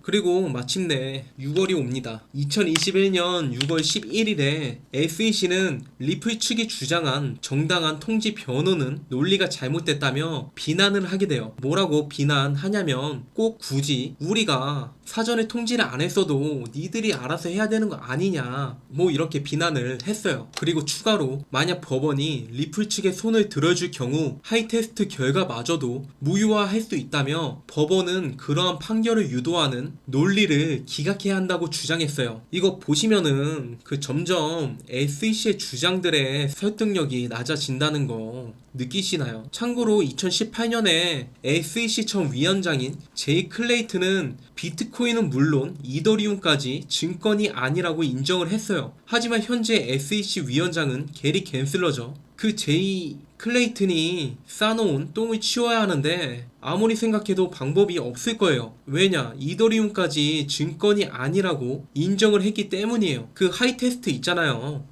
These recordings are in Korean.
그리고 마침내 6월이 옵니다. 2021년 6월 11일에 SEC는 리플 측이 주장한 정당한 통지 변호는 논리가 잘못됐다며 비난을 하게 돼요. 뭐라고 비난하냐면 꼭 굳이 우리가 사전에 통지를 안 했어도 니들이 알아서 해야 되는 거 아니냐, 뭐 이렇게 비난을 했어요. 그리고 추가로 만약 법원이 리플 측의 손을 들어줄 경우 하이테스트 결과마저도 무효화할 수 있다며 법원은 그러한 판결을 유도하는 논리를 기각해야 한다고 주장했어요. 이거 보시면은 점점 SEC의 주장들의 설득력이 낮아진다는 거 느끼시나요? 참고로 2018년에 SEC 전 위원장인 제이 클레이튼은 비트코인은 물론 이더리움까지 증권이 아니라고 인정을 했어요. 하지만 현재 SEC 위원장은 게리 겐슬러죠. 그 제이 클레이튼이 싸놓은 똥을 치워야 하는데 아무리 생각해도 방법이 없을 거예요. 왜냐? 이더리움까지 증권이 아니라고 인정을 했기 때문이에요. 그 하이테스트 있잖아요.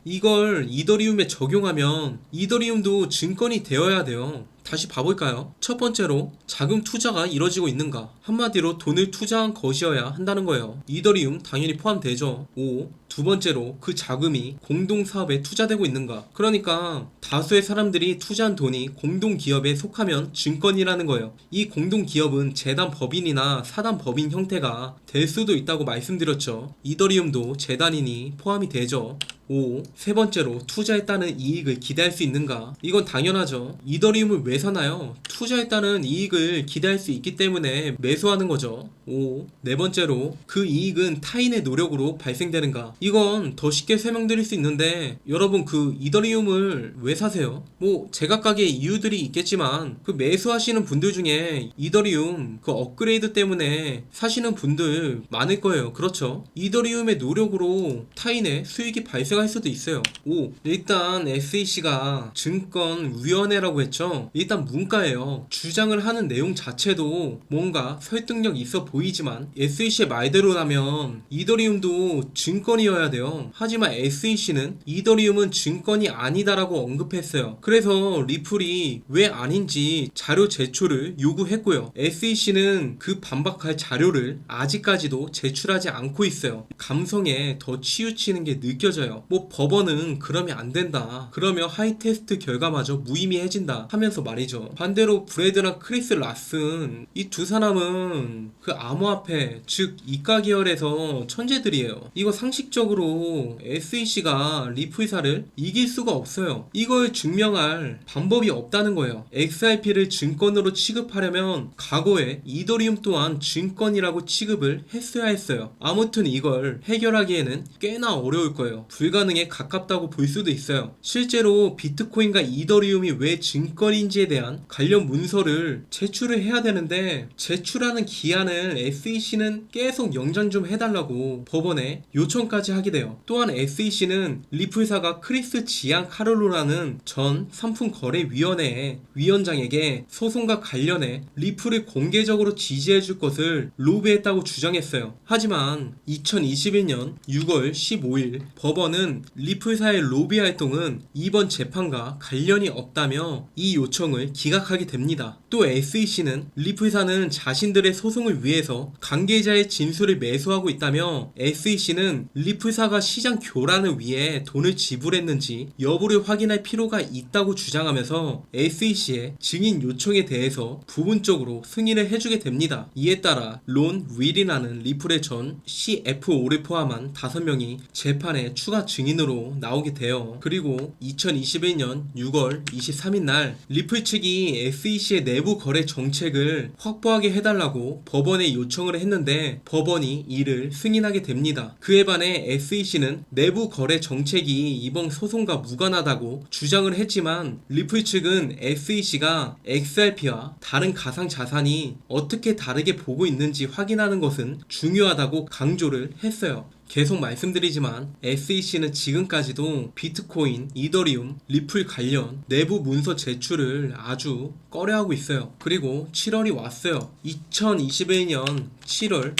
이걸 이더리움에 적용하면 이더리움도 증권이 되어야 돼요. 다시 봐볼까요? 첫 번째로 자금 투자가 이뤄지고 있는가? 한마디로 돈을 투자한 것이어야 한다는 거예요. 이더리움 당연히 포함되죠. 5. 두 번째로 그 자금이 공동사업에 투자되고 있는가? 그러니까 다수의 사람들이 투자한 돈이 공동기업에 속하면 증권이라는 거예요. 이 공동기업은 재단 법인이나 사단 법인 형태가 될 수도 있다고 말씀드렸죠. 이더리움도 재단이니 포함이 되죠. 5. 세 번째로 투자했다는 이익을 기대할 수 있는가? 이건 당연하죠. 이더리움을 왜 사나요? 투자했다는 이익을 기대할 수 있기 때문에 매수하는 거죠. 5. 네 번째로 그 이익은 타인의 노력으로 발생되는가? 이건 더 쉽게 설명드릴 수 있는데 여러분 그 이더리움을 왜 사세요? 뭐 제각각의 이유들이 있겠지만 그 매수하시는 분들 중에 이더리움 그 업그레이드 때문에 사시는 분들 많을 거예요. 그렇죠? 이더리움의 노력으로 타인의 수익이 발생할 수도 있어요. 5. 일단 SEC가 증권위원회라고 했죠. 일단 문과예요. 주장을 하는 내용 자체도 뭔가 설득력 있어 보이지만 SEC의 말대로라면 이더리움도 증권이어야 돼요. 하지만 SEC는 이더리움은 증권이 아니다라고 언급했어요. 그래서 리플이 왜 아닌지 자료 제출을 요구했고요. SEC는 그 반박할 자료를 아직까지도 제출하지 않고 있어요. 감성에 더 치우치는 게 느껴져요. 뭐 법원은 그러면 안 된다, 그러면 하이테스트 결과마저 무의미해진다 하면서 말이죠. 반대로 브래드랑 크리스 라슨, 이 두 사람은 그 암호화폐 즉 이가 계열에서 천재들이에요. 이거 상식적으로 SEC가 리플사를 이길 수가 없어요. 이걸 증명할 방법이 없다는 거예요. XRP를 증권으로 취급하려면 과거에 이더리움 또한 증권이라고 취급을 했어야 했어요. 아무튼 이걸 해결하기에는 꽤나 어려울 거예요. 불가능에 가깝다고 볼 수도 있어요. 실제로 비트코인과 이더리움이 왜 증권인지에 대한 관련 문서를 제출을 해야 되는데 제출하는 기한을 SEC는 계속 연장 좀 해달라고 법원에 요청까지 하게 돼요. 또한 SEC는 리플사가 크리스 지안카를로라는 전 상품거래위원회의 위원장에게 소송과 관련해 리플을 공개적으로 지지해줄 것을 로비했다고 주장했어요. 하지만 2021년 6월 15일 법원은 리플사의 로비 활동은 이번 재판과 관련이 없다며 이 요청을 기각하게 됩니다. 또 SEC는 리플사는 자신들의 소송을 위해서 관계자의 진술을 매수하고 있다며 SEC는 리플사가 시장 교란을 위해 돈을 지불했는지 여부를 확인할 필요가 있다고 주장하면서 SEC의 증인 요청에 대해서 부분적으로 승인을 해주게 됩니다. 이에 따라 론 윌이라는 리플의 전 CFO를 포함한 5명이 재판에 추가 증인으로 나오게 돼요. 그리고 2021년 6월 23일 날 리플 측이 SEC의 내부 거래 정책을 확보하게 해달라고 법원에 요청을 했는데 법원이 이를 승인하게 됩니다. 그에 반해 SEC는 내부 거래 정책이 이번 소송과 무관하다고 주장을 했지만 리플 측은 SEC가 XRP와 다른 가상자산이 어떻게 다르게 보고 있는지 확인하는 것은 중요하다고 강조를 했어요. 계속 말씀드리지만 SEC는 지금까지도 비트코인, 이더리움, 리플 관련 내부 문서 제출을 아주 꺼려하고 있어요. 그리고 7월이 왔어요. 2021년 7월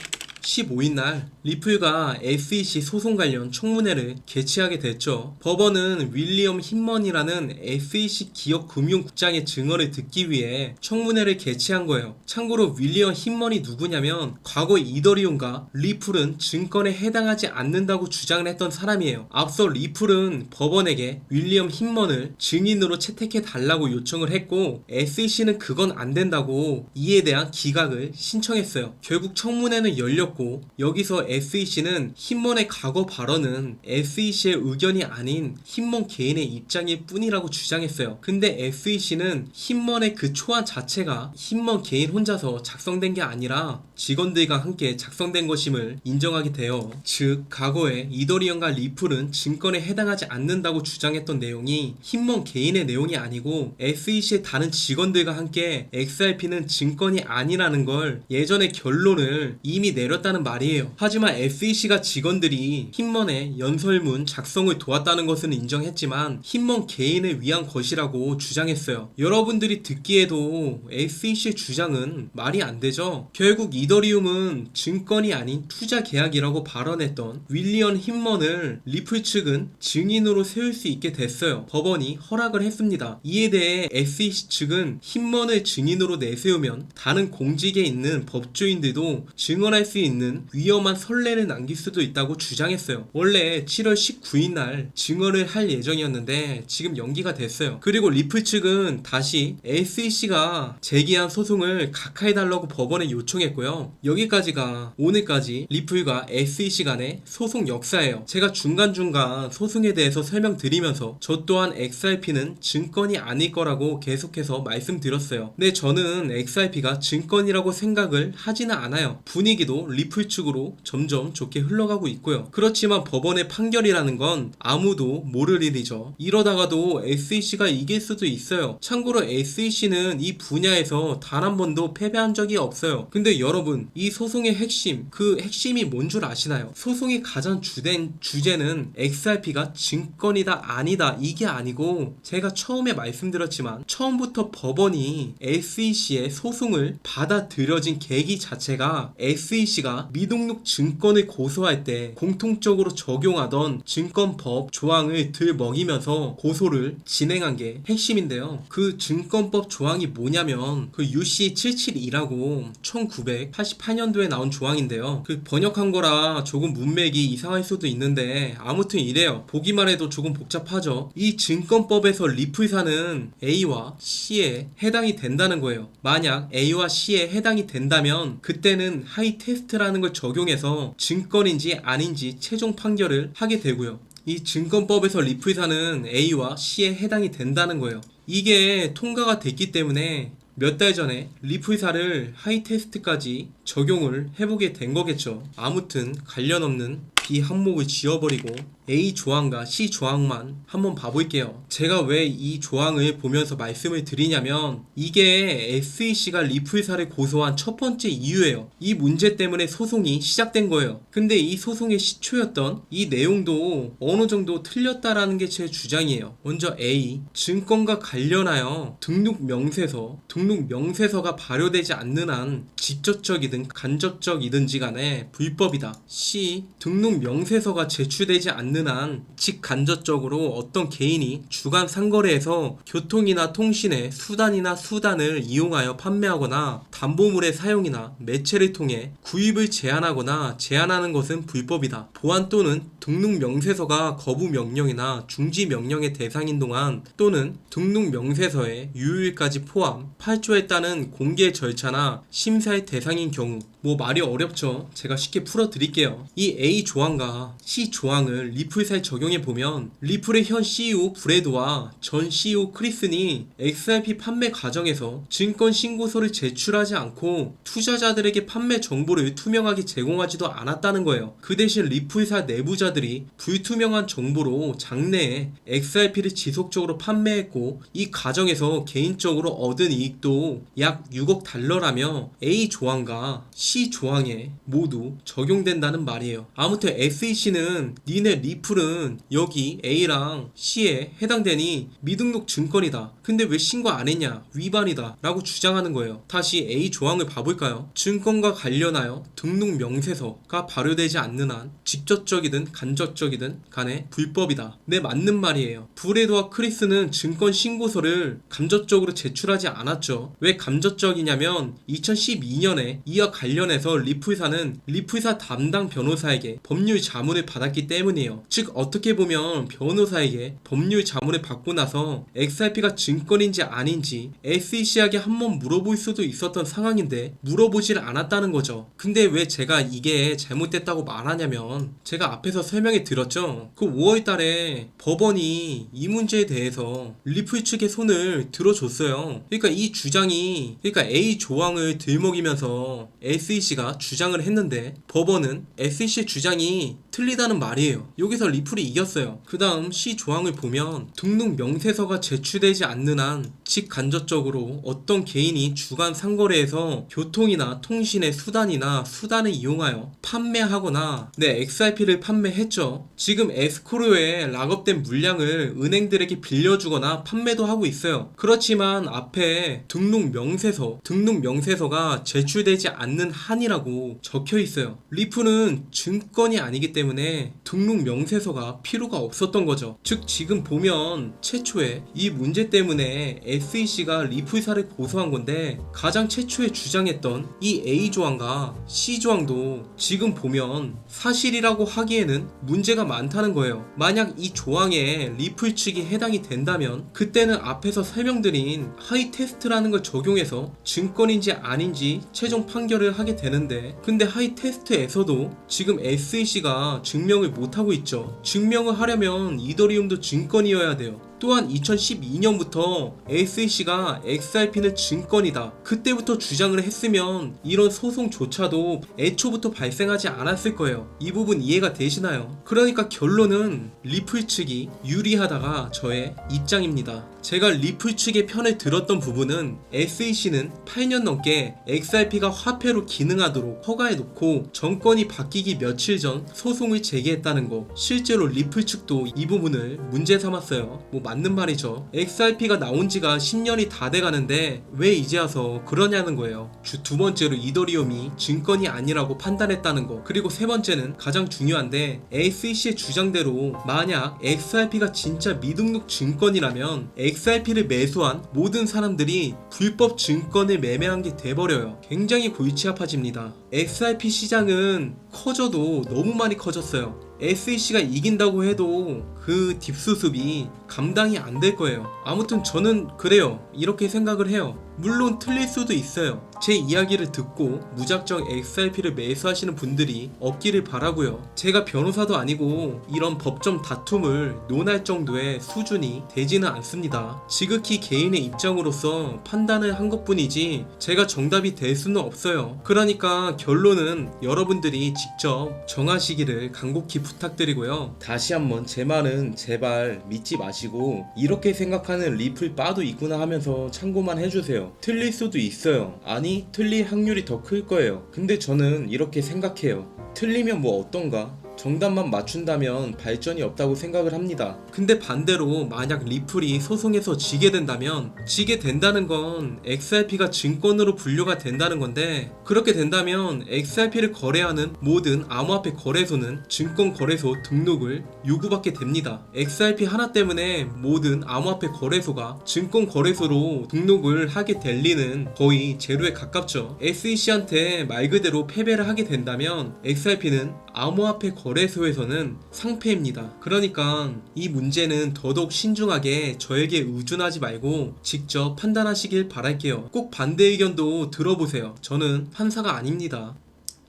15일 날 리플과 SEC 소송 관련 청문회를 개최하게 됐죠. 법원은 윌리엄 힌먼이라는 SEC 기업 금융국장의 증언을 듣기 위해 청문회를 개최한 거예요. 참고로 윌리엄 힌먼이 누구냐면 과거 이더리움과 리플은 증권에 해당하지 않는다고 주장을 했던 사람이에요. 앞서 리플은 법원에게 윌리엄 힌먼을 증인으로 채택해 달라고 요청을 했고 SEC는 그건 안 된다고 이에 대한 기각을 신청했어요. 결국 청문회는 열렸고 여기서 SEC는 힌먼의 과거 발언은 SEC의 의견이 아닌 힌먼 개인의 입장일 뿐이라고 주장했어요. 근데 SEC는 힌먼의 그 초안 자체가 힌먼 개인 혼자서 작성된 게 아니라 직원들과 함께 작성된 것임을 인정하게 돼요. 즉 과거에 이더리움과 리플은 증권에 해당하지 않는다고 주장했던 내용이 힌먼 개인의 내용이 아니고 SEC의 다른 직원들과 함께 XRP는 증권이 아니라는 걸 예전에 결론을 이미 내렸다는 말이에요. 하지만 SEC가 직원들이 힌먼의 연설문 작성을 도왔다는 것은 인정했지만 힌먼 개인을 위한 것이라고 주장했어요. 여러분들이 듣기에도 SEC의 주장은 말이 안 되죠. 결국 이더리움은 증권이 아닌 투자 계약이라고 발언했던 윌리엄 힌먼을 리플 측은 증인으로 세울 수 있게 됐어요. 법원이 허락을 했습니다. 이에 대해 SEC 측은 힌먼을 증인으로 내세우면 다른 공직에 있는 법조인들도 증언할 수 있는 위험한 선례를 남길 수도 있다고 주장했어요. 원래 7월 19일 날 증언을 할 예정이었는데 지금 연기가 됐어요. 그리고 리플 측은 다시 SEC가 제기한 소송을 각하해달라고 법원에 요청했고요. 여기까지가 오늘까지 리플과 SEC 간의 소송 역사예요. 제가 중간중간 소송에 대해서 설명드리면서 저 또한 XRP는 증권이 아닐 거라고 계속해서 말씀드렸어요. 근데 저는 XRP가 증권이라고 생각을 하지는 않아요. 분위기도 리플 측으로 점점 좋게 흘러가고 있고요. 그렇지만 법원의 판결이라는 건 아무도 모를 일이죠. 이러다가도 SEC가 이길 수도 있어요. 참고로 SEC는 이 분야에서 단 한 번도 패배한 적이 없어요. 근데 여러분, 이 소송의 핵심, 그 핵심이 뭔 줄 아시나요? 소송의 가장 주된 주제는 XRP가 증권이다 아니다 이게 아니고, 제가 처음에 말씀드렸지만 처음부터 법원이 SEC의 소송을 받아들여진 계기 자체가 SEC가 미등록 증권을 고소할 때 공통적으로 적용하던 증권법 조항을 들먹이면서 고소를 진행한 게 핵심인데요. 그 증권법 조항이 뭐냐면 그 UC772라고 1988년도에 나온 조항인데요. 그 번역한 거라 조금 문맥이 이상할 수도 있는데 아무튼 이래요. 보기만 해도 조금 복잡하죠. 이 증권법에서 리플사는 A와 C에 해당이 된다는 거예요. 만약 A와 C에 해당이 된다면 그때는 하이 테스트라는 걸 적용해서 증권인지 아닌지 최종 판결을 하게 되고요. 이 증권법에서 리플사는 A와 C에 해당이 된다는 거예요. 이게 통과가 됐기 때문에 몇 달 전에 리플사를 하이 테스트까지 적용을 해보게 된 거겠죠. 아무튼 관련 없는 B 항목을 지워버리고 A 조항과 C 조항만 한번 봐볼게요. 제가 왜 이 조항을 보면서 말씀을 드리냐면 이게 SEC가 리플사를 고소한 첫 번째 이유예요. 이 문제 때문에 소송이 시작된 거예요. 근데 이 소송의 시초였던 이 내용도 어느 정도 틀렸다라는 게 제 주장이에요. 먼저 A, 증권과 관련하여 등록 명세서가 발효되지 않는 한 직접적이든 간접적이든지 간에 불법이다. C, 등록 명세서가 제출되지 않는 한 직간접적으로 어떤 개인이 주간 상거래에서 교통이나 통신의 수단을 이용하여 판매하거나 담보물의 사용이나 매체를 통해 구입을 제한하거나 제한하는 것은 불법이다. 보안 또는 등록 명세서가 거부 명령이나 중지 명령의 대상인 동안 또는 등록 명세서의 유효일까지 포함 8조에 따른 공개 절차나 심사의 대상인 경우. 뭐 말이 어렵죠. 제가 쉽게 풀어드릴게요. 이 A 조항과 C 조항을 리플사에 적용해보면 리플의 현 CEO 브래드와 전 CEO 크리슨이 XRP 판매 과정에서 증권 신고서를 제출하지 않고 투자자들에게 판매 정보를 투명하게 제공하지도 않았다는 거예요. 그 대신 리플사 내부자들이 불투명한 정보로 장래에 XRP를 지속적으로 판매했고 이 과정에서 개인적으로 얻은 이익도 약 6억 달러라며 A 조항과 C C 조항에 모두 적용된다는 말이에요. 아무튼 SEC는 니네 리플은 여기 A랑 C에 해당되니 미등록 증권이다. 근데 왜 신고 안 했냐? 위반이다. 라고 주장하는 거예요. 다시 A 조항을 봐볼까요? 증권과 관련하여 등록 명세서가 발효되지 않는 한 직접적이든 간접적이든 간에 불법이다. 네, 맞는 말이에요. 브래드와 크리스는 증권 신고서를 간접적으로 제출하지 않았죠. 왜 간접적이냐면 2012년에 이와 관련해서 리플사는 리플사 담당 변호사에게 법률 자문을 받았기 때문이에요. 즉 어떻게 보면 변호사에게 법률 자문을 받고 나서 XRP가 증권인지 아닌지 SEC에게 한번 물어볼 수도 있었던 상황인데 물어보질 않았다는 거죠. 근데 왜 제가 이게 잘못됐다고 말하냐면 제가 앞에서 설명해 드렸죠. 그 5월달에 법원이 이 문제에 대해서 리플 측의 손을 들어줬어요. 그러니까 이 주장이 A 조항을 들먹이면서 SEC가 주장을 했는데 법원은 SEC의 주장이 틀리다는 말이에요. 여기서 리플이 이겼어요. 그 다음 C 조항을 보면 등록 명세서가 제출되지 않는 한 직간접적으로 어떤 개인이 주간 상거래에서 교통이나 통신의 수단을 이용하여 판매하거나 XRP를 판매했죠. 지금 에스크로에 락업된 물량을 은행들에게 빌려주거나 판매도 하고 있어요. 그렇지만 앞에 등록 명세서가 제출되지 않는 한이라고 적혀 있어요. 리플은 증권이 아니기 때문에 등록 명세서가 필요가 없었던 거죠. 즉 지금 보면 최초에 이 문제 때문에 SEC가 리플사를 고소한 건데 가장 최초에 주장했던 이 A 조항과 C 조항도 지금 보면 사실이라고 하기에는 문제가 많다는 거예요. 만약 이 조항에 리플 측이 해당이 된다면 그때는 앞에서 설명드린 하이 테스트라는 걸 적용해서 증권인지 아닌지 최종 판결을 하게 되는데 근데 하이 테스트에서도 지금 SEC가 증명을 못하고 있죠. 증명을 하려면 이더리움도 증권이어야 돼요. 또한 2012년부터 SEC가 XRP는 증권이다. 그때부터 주장을 했으면 이런 소송조차도 애초부터 발생하지 않았을 거예요. 이 부분 이해가 되시나요? 그러니까 결론은 리플 측이 유리하다가 저의 입장입니다. 제가 리플 측의 편을 들었던 부분은 SEC는 8년 넘게 XRP가 화폐로 기능하도록 허가해놓고 정권이 바뀌기 며칠 전 소송을 제기했다는 거. 실제로 리플 측도 이 부분을 문제 삼았어요. 맞는 말이죠. XRP가 나온 지가 10년이 다 돼가는데 왜 이제 와서 그러냐는 거예요. 두 번째로 이더리움이 증권이 아니라고 판단했다는 거. 그리고 세 번째는 가장 중요한데 SEC의 주장대로 만약 XRP가 진짜 미등록 증권이라면 XRP를 매수한 모든 사람들이 불법 증권을 매매한 게 돼버려요. 굉장히 골치 아파집니다. XRP 시장은 커져도 너무 많이 커졌어요. SEC가 이긴다고 해도 그 뒷수습이 감당이 안 될 거예요. 아무튼 저는 그래요. 이렇게 생각을 해요. 물론 틀릴 수도 있어요. 제 이야기를 듣고 무작정 XRP를 매수하시는 분들이 없기를 바라고요. 제가 변호사도 아니고 이런 법정 다툼을 논할 정도의 수준이 되지는 않습니다. 지극히 개인의 입장으로서 판단을 한 것뿐이지 제가 정답이 될 수는 없어요. 그러니까 결론은 여러분들이 직접 정하시기를 간곡히 부탁드리고요. 다시 한번 제 말은 제발 믿지 마시고 이렇게 생각하는 리플 바도 있구나 하면서 참고만 해주세요. 틀릴 수도 있어요. 아니 틀릴 확률이 더 클 거예요. 근데 저는 이렇게 생각해요. 틀리면 뭐 어떤가? 정답만 맞춘다면 발전이 없다고 생각을 합니다. 근데 반대로 만약 리플이 소송에서 지게 된다는 건 XRP가 증권으로 분류가 된다는 건데 그렇게 된다면 XRP를 거래하는 모든 암호화폐 거래소는 증권거래소 등록을 요구받게 됩니다. XRP 하나 때문에 모든 암호화폐 거래소가 증권거래소로 등록을 하게 될 리는 거의 제로에 가깝죠. SEC한테 말 그대로 패배를 하게 된다면 XRP는 암호화폐 거래소에서는 상패입니다. 그러니까 이 문제는 더더욱 신중하게 저에게 의존하지 말고 직접 판단하시길 바랄게요. 꼭 반대 의견도 들어보세요. 저는 판사가 아닙니다.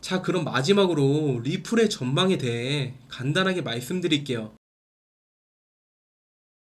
자, 그럼 마지막으로 리플의 전망에 대해 간단하게 말씀드릴게요.